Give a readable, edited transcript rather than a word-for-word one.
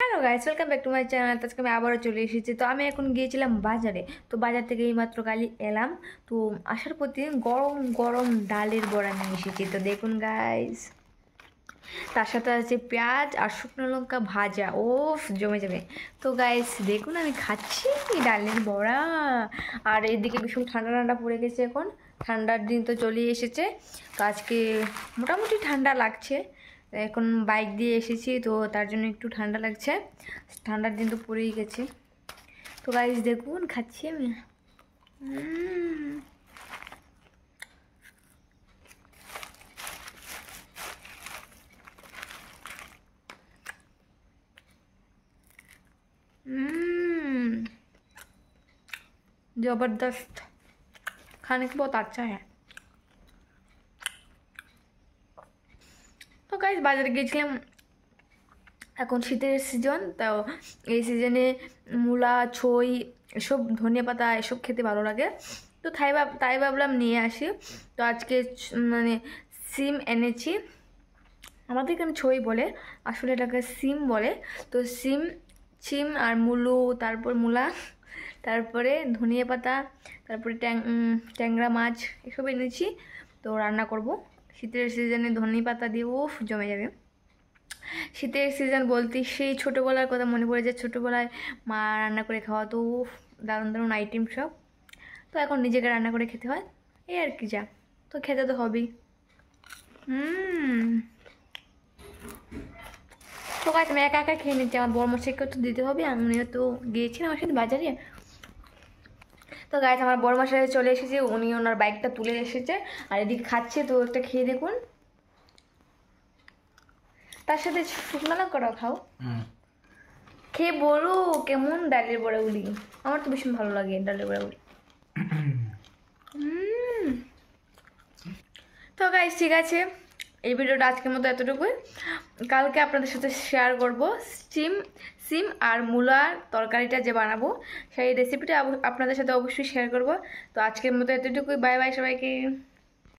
Hello guys, welcome back to my channel. আজকে আমি আবারও চলে এসেছি। তো আমি এখন গিয়েছিলাম বাজারে। তো বাজার থেকে এইমাত্র কালি এলাম। তো আসার পথে গরম গরম ডালের বড়া নিয়ে এসেছি। তো দেখুন গাইস, তার সাথে আছে পেঁয়াজ আর শুকনো লঙ্কা ভাজা। ওফ, জমে যাবে। তো গাইস দেখুন, আমি খাচ্ছি ডালের বড়া। আর এদিকে ভীষণ ঠান্ডা ঠান্ডা পড়ে গেছে এখন। ঠান্ডার দিন তো চলেই এসেছে। তো আজকে মোটামুটি ঠান্ডা লাগছে। এখন বাইক দিয়ে এসেছি, তো তার জন্য একটু ঠান্ডা লাগছে। ঠান্ডার দিন তো পড়েই গেছে। তো গাইস দেখুন, খাচ্ছি আমি। जबरदस्त, खाने को बहुत अच्छा है। তো গাইস বাজারে গিয়েছিলাম। এখন শীতের সিজন, তো এই সিজনে মূলা, ছই, এসব ধনিয়া পাতা এসব খেতে ভালো লাগে। তো তাই ভাবলাম নিয়ে আসি। তো আজকে মানে সিম এনেছি। আমাদের এখানে ছই বলে, আসলে এটাকে সিম বলে। তো সিম সিম আর তারপর মূলা, তারপরে ধনিয়া পাতা, তারপরে ট্যাংরা মাছ এসব এনেছি। তো রান্না করব শীতের সিজনে ধনিয়া পাতা দিয়ে। উফ, জমে যাবে। শীতের সিজন বলতে সেই ছোটোবেলার কথা মনে পড়ে যায়। ছোটোবেলায় মা রান্না করে খাওয়া, তো উফ, দারুণ দারুণ আইটেম সব। তো এখন নিজেকে রান্না করে খেতে হয়, এই আর কি। যা, তো খেতে তো হবেই। তো গাছ আমি একা একা খেয়ে নিচ্ছি, আমার বড় মশাইকেও তো দিতে হবে। আমিও তো গিয়েছিলাম আমার সাথে বাজারে। তো গাছ আমার বড় মশাই চলে এসেছে, উনি ওনার বাইকটা তুলে এসেছে আর এদিকে খাচ্ছে। তো একটা খেয়ে দেখুন, তার সাথে শুকনো লঙ্কাটাও খাও। খেয়ে বলো কেমন ডালের বড়াগুলি। আমার তো ভীষণ ভালো লাগে ডালের বড়াগুলি। তো গাইস ঠিক আছে, এই ভিডিওটা আজকের মতো এতটুকুই। কালকে আপনাদের সাথে শেয়ার করব সিম আর মূলার তরকারিটা যে বানাবো, সেই রেসিপিটা আপনাদের সাথে অবশ্যই শেয়ার করব। তো আজকের মতো এতটুকুই। বাই বাই সবাইকে।